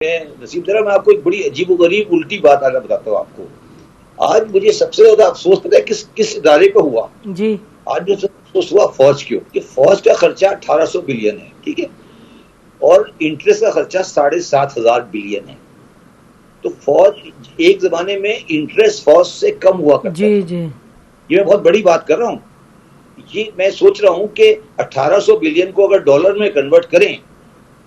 नसीब जरा मैं आपको एक बड़ी अजीबोगरीब उल्टी बात आगे बताता हूँ आपको। आज मुझे सबसे ज्यादा अफसोस पता है किस इदारे पे हुआ जी। आज जो अफसोस हुआ फौज क्यों कि फौज का खर्चा 1800 बिलियन है, ठीक है, और इंटरेस्ट का खर्चा 7500 बिलियन है। तो फौज एक जमाने में इंटरेस्ट फौज से कम हुआ करता जी था। जी। ये मैं बहुत बड़ी बात कर रहा हूँ। ये मैं सोच रहा हूँ कि 1800 बिलियन को अगर डॉलर में कन्वर्ट करें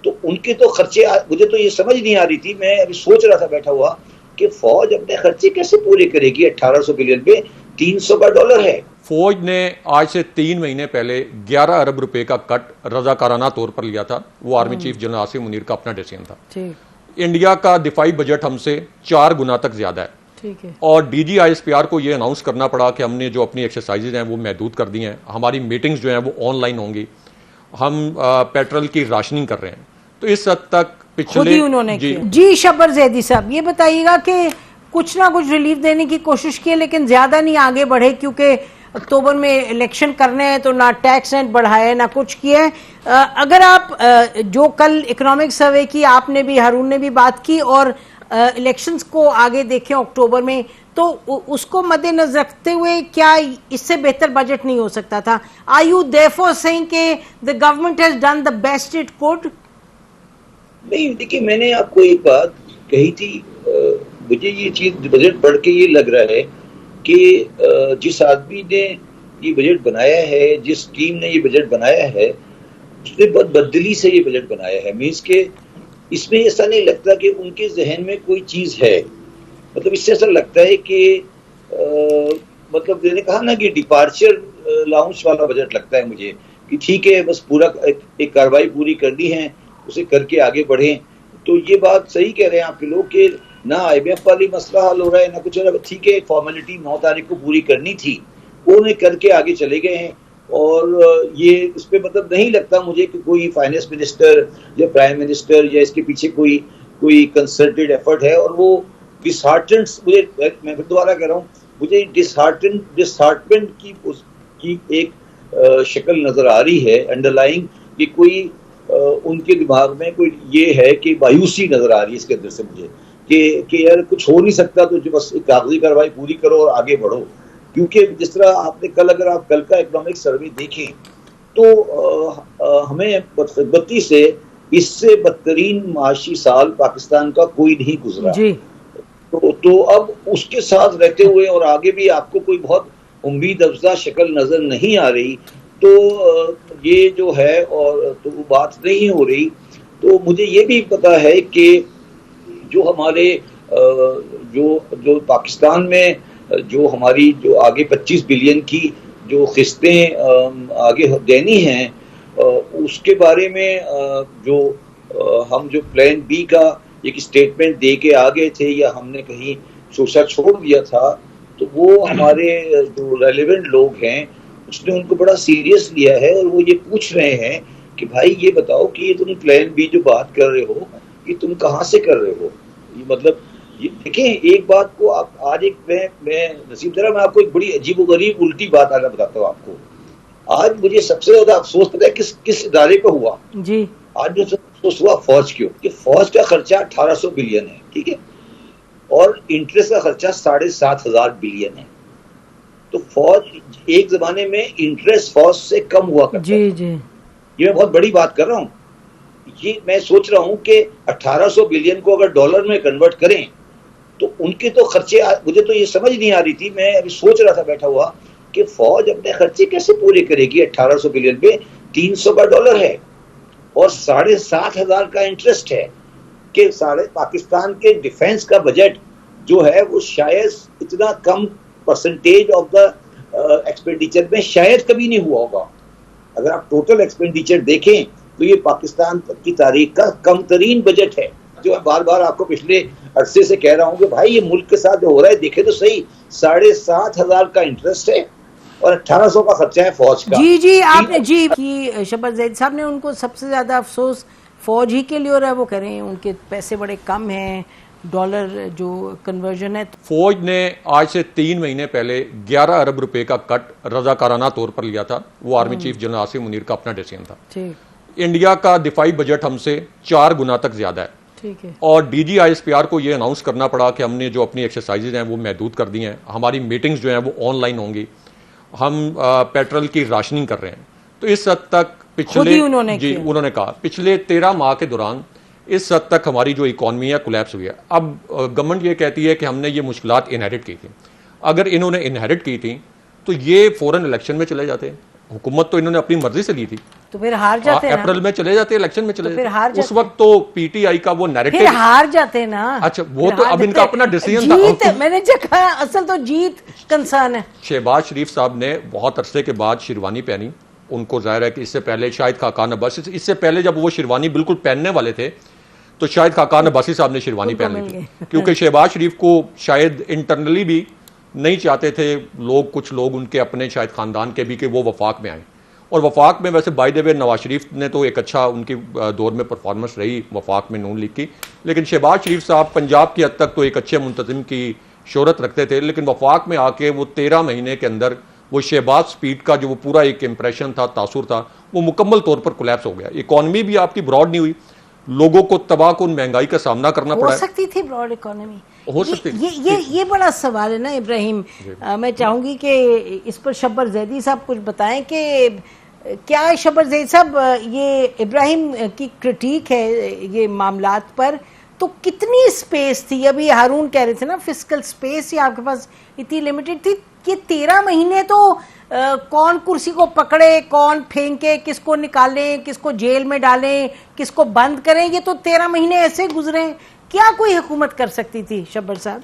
तो उनके तो खर्चे, मुझे तो ये समझ नहीं आ रही थी। मैं अभी सोच रहा था बैठा हुआ कि फौज अपने खर्चे कैसे पूरे करेगी 1800 बिलियन पे, 300 का डॉलर है। फौज ने आज से 3 महीने पहले 11 अरब रुपए का कट रजाकाराना तौर पर लिया था। वो army chief general Asim Munir का अपना डिसीजन था। ठीक। इंडिया का दिफाई बजट हमसे 4 गुना तक ज्यादा है। ठीक है। और DGISPR को ये अनाउंस करना पड़ा कि हमने जो अपनी एक्सरसाइजेज हैं वो महदूद कर दी हैं। हमारी मीटिंग्स जो हैं वो ऑनलाइन होंगी। हम पेट्रोल की राशनिंग कर रहे हैं। तो इस हद तक खुद पिछले ही उन्होंने किया। जी शब्बर जैदी साहब, ये बताइएगा कि कुछ ना कुछ रिलीफ देने की कोशिश की लेकिन ज्यादा नहीं आगे बढ़े, क्योंकि अक्टूबर में इलेक्शन करने हैं तो ना टैक्स रेट बढ़ाए ना कुछ किया है। अगर आप जो कल इकोनॉमिक सर्वे की आपने भी, हारून ने भी बात की, और इलेक्शंस को आगे देखें अक्टूबर में, तो उसको मद्देनजर रखते हुए क्या इससे बेहतर बजट नहीं हो सकता था? आर यू देयरफॉर सेइंग कि the government has done the best it could? नहीं, देखिए मैंने आपको एक बात कही थी। मुझे ये चीज बजट पढ़ के ये लग रहा है कि जिस आदमी ने ये बजट बनाया है, जिस टीम ने ये बजट बनाया है, उसने बहुत बददिली से ये बजट बनाया है। मीन्स के इसमें ऐसा नहीं लगता कि उनके जहन में कोई चीज है। मतलब इससे ऐसा लगता है कि मतलब मैंने कहा ना कि डिपार्चर लाउंज वाला बजट लगता है मुझे, कि ठीक है बस पूरा एक कार्रवाई पूरी करनी है, उसे करके आगे बढ़े। तो ये बात सही कह रहे हैं आपके लोग कि ना IMF वाली मसला हल हो रहा है ना कुछ हो रहा है। ठीक है, फॉर्मेलिटी 9 तारीख को पूरी करनी थी, वो उन्हें करके आगे चले गए हैं। और ये इस पे मतलब नहीं लगता मुझे कि कोई फाइनेंस मिनिस्टर या प्राइम मिनिस्टर या इसके पीछे कोई कंसर्टेड एफर्ट है। और वो डिसहार्टेंड, मुझे, मैं फिर दोबारा कह रहा हूँ, मुझे डिसहार्टमेंट की एक शक्ल नजर आ रही है अंडरलाइंग, कि कोई उनके दिमाग में कोई ये है कि मायूसी नजर आ रही है इसके अंदर से मुझे, कि यार कुछ हो नहीं सकता तो जो बस एक कागजी कार्रवाई पूरी करो और आगे बढ़ो। क्योंकि जिस तरह आपने अगर आप कल का इकोनॉमिक सर्वे देखें तो हमें बदकिस्मती से इससे बदतरीन माशी साल पाकिस्तान का कोई नहीं गुजरा जी। तो अब उसके साथ रहते हुए और आगे भी आपको कोई बहुत उम्मीद अफजा शक्ल नजर नहीं आ रही, तो ये जो है और तो वो बात नहीं हो रही। तो मुझे ये भी पता है कि जो हमारे जो पाकिस्तान में जो हमारी जो आगे 25 बिलियन की जो किस्तें आगे देनी हैं, उसके बारे में जो हम जो प्लान बी का एक स्टेटमेंट दे के आ गए थे या हमने कहीं शोशा छोड़ दिया था, तो वो हमारे जो रेलेवेंट लोग हैं उसने उनको बड़ा सीरियस लिया है। और वो ये पूछ रहे हैं कि भाई ये बताओ कि ये तुम प्लान बी जो बात कर रहे हो कि तुम कहाँ से कर रहे हो। ये मतलब ये देखें, एक बात को आप आज एक मैं नसीब जरा मैं आपको एक बड़ी अजीबोगरीब उल्टी बात आगे बताता हूँ आपको। आज मुझे सबसे ज्यादा अफसोस पता है किस इदारे पे हुआ। जी। आज जो अफसोस हुआ फौज क्यों कि फौज का खर्चा 1800 बिलियन है, ठीक है, और इंटरेस्ट का खर्चा 7500 बिलियन है। तो फौज एक जमाने में इंटरेस्ट फौज से कम हुआ करता जी था। जी। ये मैं बहुत बड़ी बात कर रहा हूँ। ये मैं सोच रहा हूँ कि 1800 बिलियन को अगर डॉलर में कन्वर्ट करें तो उनके तो खर्चे, मुझे तो ये समझ नहीं आ रही थी। मैं अभी सोच रहा था बैठा हुआ कि फौज अपने खर्चे कैसे पूरे करेगी 1800 बिलियन पे, 300 का डॉलर है और 7500 का इंटरेस्ट है। कि सारे पाकिस्तान के डिफेंस का बजट जो है वो शायद इतना कम परसेंटेज ऑफ द एक्सपेंडिचर में शायद कभी नहीं हुआ होगा। अगर आप टोटल एक्सपेंडिचर देखें तो ये पाकिस्तान की तारीख का कम तरीन बजट है। जो मैं बार बार आपको पिछले अरसे से कह रहा हूँ कि भाई ये मुल्क के साथ जो हो रहा है देखे तो सही, 7500 का इंटरेस्ट है और 1800 का खर्चा है फौज का। जी जी, आपने जी की शब्बर जैद साहब ने, उनको सबसे ज्यादा अफसोस फौज ही के लिए हो रहा है। वो कह रहे हैं उनके पैसे बड़े कम हैं, डॉलर जो कन्वर्जन है। फौज ने आज से 3 महीने पहले 11 अरब रुपए का कट रजाकाराना तौर पर लिया था। वो army chief general Asim Munir का अपना डिसीजन था। ठीक। इंडिया का दिफाई बजट हमसे 4 गुना तक ज्यादा है। ठीक है। और डीजी आईएसपीआर को ये अनाउंस करना पड़ा कि हमने जो अपनी एक्सरसाइजेज हैं वो महदूद कर दी हैं, हमारी मीटिंग्स जो हैं वो ऑनलाइन होंगी, हम पेट्रोल की राशनिंग कर रहे हैं। तो इस हद तक पिछले उन्होंने कहा पिछले 13 माह के दौरान इस हद तक हमारी जो इकॉनमी है कोलैप्स हुई है। अब गवर्नमेंट ये कहती है कि हमने ये मुश्किलात इनहेरिट की थी। अगर इन्होंने इनहेरिट की थी तो ये फौरन इलेक्शन में चले जाते। हुकूमत तो इन्होंने अपनी मर्जी से ली थी, तो फिर हार जाते ना। अप्रैल में चले जाते, इलेक्शन में चले तो फिर जाते। हार उस वक्त तो पीटीआई का वो नैरेटिव, फिर हार जाते ना। अच्छा, वो तो अब इनका अपना डिसीजन था। जीत, मैंने जो कहा असल तो जीत कंसर्न है। शहबाज शरीफ साहब ने बहुत अरसे के बाद शेरवानी पहनी। उनको जाहिर है कि इससे पहले शायद खाकान अब्बासी, इससे पहले जब वो शेरवानी बिल्कुल पहनने वाले थे तो शायद खाकान अब्बासी साहब ने शेरवानी पहन ली थी, क्योंकि शहबाज शरीफ को शायद इंटरनली भी नहीं चाहते थे लोग, कुछ लोग उनके अपने शायद खानदान के भी, कि वो वफाक में आए। और वफाक में वैसे by the way Nawaz Sharif ने तो एक अच्छा उनकी दौर में परफॉर्मेंस रही वफाक में नून लीग की, लेकिन शहबाज शरीफ साहब पंजाब की हद तक तो एक अच्छे मुंतजिम की शोहरत रखते थे। लेकिन वफाक में आके वो 13 महीने के अंदर वो शहबाज स्पीड का जो वो पूरा एक इंप्रेशन था, तासुर था, वो मुकम्मल तौर पर कोलैप्स हो गया। इकॉनमी भी आपकी ब्रॉड नहीं हुई, लोगों को तबाहकुन महंगाई का सामना करना पड़ा। हो सकती थी ब्रॉड इकोनॉमी, हो सकती थी। ये बड़ा सवाल है ना इब्राहिम। मैं चाहूंगी कि इस पर शब्बर जैदी साहब कुछ बताएं कि क्या शब्बर जैदी साहब ये इब्राहिम की क्रिटिक है ये मामलात पर, तो कितनी स्पेस थी? अभी हारून कह रहे थे ना फिस्कल स्पेस ही आपके पास इतनी लिमिटेड थी कि 13 महीने तो कौन कुर्सी को पकड़े, कौन फेंके, किसको निकालें, किसको जेल में डालें, किसको बंद करें, ये तो 13 महीने ऐसे गुजरे। क्या कोई हुकूमत कर सकती थी शब्बर साहब?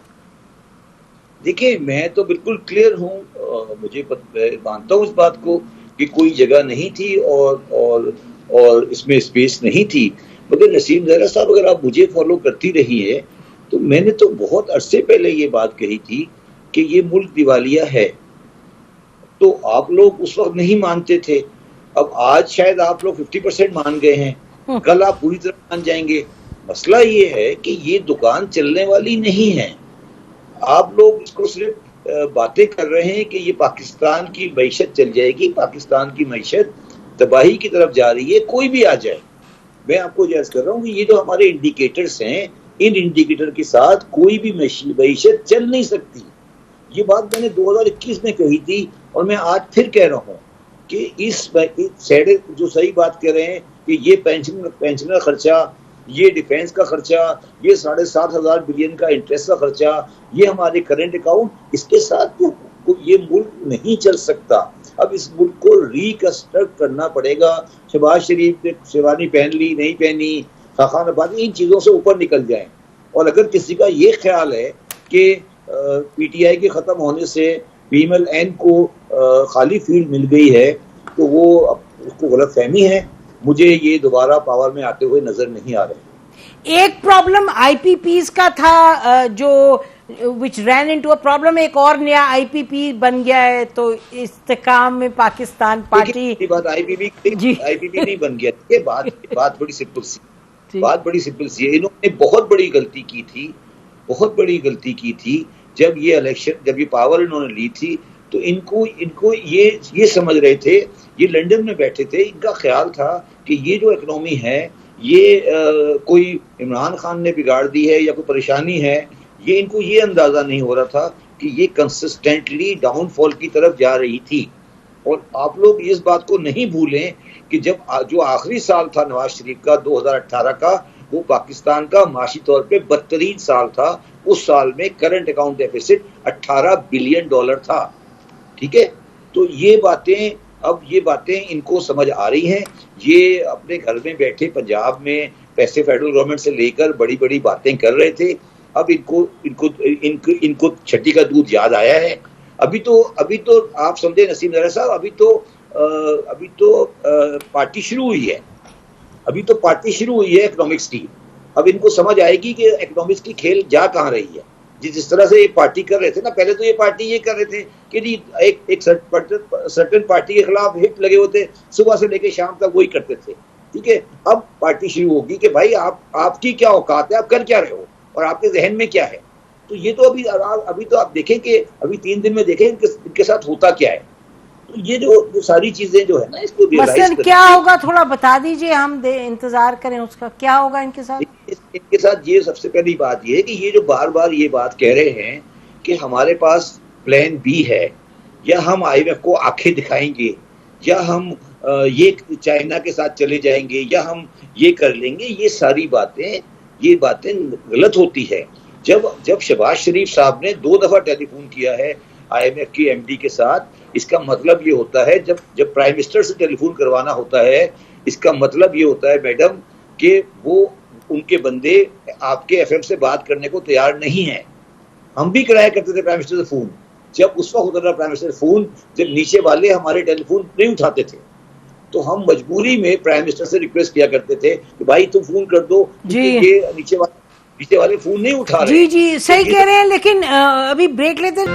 देखिए, मैं तो बिल्कुल क्लियर हूँ, मुझे मानता हूँ इस बात को कि कोई जगह नहीं थी और इसमें स्पेस नहीं थी। मगर नसीम ज़हरा साहब, अगर आप मुझे फॉलो करती रही है तो मैंने तो बहुत अरसे पहले ये बात कही थी कि ये मुल्क दिवालिया है। तो आप लोग उस वक्त नहीं मानते थे। अब आज शायद आप लोग 50% मान गए हैं, कल आप पूरी तरह मान जाएंगे। मसला ये है कि ये दुकान चलने वाली नहीं है। आप लोग इसको सिर्फ बातें कर रहे हैं कि ये पाकिस्तान की मईशत चल जाएगी, पाकिस्तान की मईशत तबाही की तरफ जा रही है, कोई भी आ जाए। मैं आपको जैस कर रहा हूँ कि ये जो हमारे इंडिकेटर्स हैं, इन इंडिकेटर के साथ कोई भी मईशत चल नहीं सकती। ये बात मैंने 2021 में कही थी और मैं आज फिर कह रहा हूँ कि इस जो सही बात कह रहे हैं कि ये पेंशनर खर्चा, ये डिफेंस का खर्चा, ये 7,500 बिलियन का इंटरेस्ट का खर्चा, ये हमारे करंट अकाउंट, इसके साथ ये मुल्क नहीं चल सकता। अब इस मुल्क को रिकंस्ट्रक्ट करना पड़ेगा। शहबाज शरीफ ने शेरवानी पहन ली, नहीं पहनी, खाकान अब्बासी, इन चीज़ों से ऊपर निकल जाएं। और अगर किसी का ये ख्याल है कि पीटीआई के ख़त्म होने से PMLN को खाली फील्ड मिल गई है तो वो उसको गलत फहमी है। मुझे ये दोबारा पावर में आते हुए नजर नहीं आ रहे। एक प्रॉब्लम IPPs का था जो विच रैन इनटू अ प्रॉब्लम, एक और नया IPP बन गया है। तो इस्तेकाम में पाकिस्तान पार्टी बात IPP नहीं बन गया। ये बात बड़ी सिंपल सी है। इन्होंने बहुत बड़ी गलती की थी जब ये इलेक्शन, जब ये पावर इन्होंने ली थी तो इनको ये समझ रहे थे, ये लंदन में बैठे थे, इनका ख्याल था कि ये जो इकोनॉमी है ये कोई इमरान खान ने बिगाड़ दी है या कोई परेशानी है। ये इनको ये अंदाजा नहीं हो रहा था कि ये कंसिस्टेंटली डाउनफॉल की तरफ जा रही थी। और आप लोग इस बात को नहीं भूलें कि जब जो आखिरी साल था नवाज शरीफ का 2018 का, वो पाकिस्तान का माशी तौर पे बदतरीन साल था। उस साल में करंट अकाउंट डेफिसिट $18 बिलियन था। ठीक है, तो ये बातें इनको समझ आ रही हैं। ये अपने घर में बैठे पंजाब में पैसे फेडरल गवर्नमेंट से लेकर बड़ी बड़ी बातें कर रहे थे। अब इनको छठी का दूध याद आया है। अभी तो आप समझे नसीम ज़हरा साहब, अभी तो पार्टी शुरू हुई है। इकोनॉमिक्स की। अब इनको समझ आएगी कि इकोनॉमिक्स की खेल जा कहाँ रही है। जिस तरह से ये पार्टी कर रहे थे ना, पहले तो ये पार्टी ये कर रहे थे कि जी एक सर्टेन पार्टी के खिलाफ हिट लगे होते, सुबह से लेकर शाम तक वही करते थे। ठीक है, अब पार्टी शुरू होगी कि भाई आपकी क्या औकात है, आप कर क्या रहे हो और आपके जहन में क्या है। तो ये तो अभी तो आप देखें कि अभी 3 दिन में देखें इनके साथ होता क्या है। तो ये जो सारी चीजें जो है ना, इसको मसलन क्या होगा थोड़ा बता दीजिए, हम इंतजार करें उसका। क्या होगा इनके साथ? इनके साथ ये सबसे पहली बात ये है कि ये जो बार बार ये बात कह रहे हैं कि हमारे पास प्लान बी है, या हम IMF को आंखें दिखाएंगे, या हम ये चाइना के साथ चले जाएंगे, या हम ये कर लेंगे, ये बातें गलत होती है। जब शहबाज शरीफ साहब ने 2 दफा टेलीफोन किया है IMF की MD के साथ, इसका मतलब ये होता है जब प्राइम मिनिस्टर से टेलीफोन करवाना होता है, इसका मतलब ये होता है मैडम कि वो उनके बंदे आपके FM से बात करने को तैयार नहीं है। हम भी कराया करते थे प्राइम मिनिस्टर से फोन, जब उस वक्त होता था प्राइम मिनिस्टर फोन, जब नीचे वाले हमारे टेलीफोन नहीं उठाते थे तो हम मजबूरी में प्राइम मिनिस्टर से रिक्वेस्ट किया करते थे कि भाई तुम फोन कर दो, ये नीचे वाले फोन नहीं उठा रहे। जी सही कह रहे हैं, लेकिन अभी ब्रेक लेते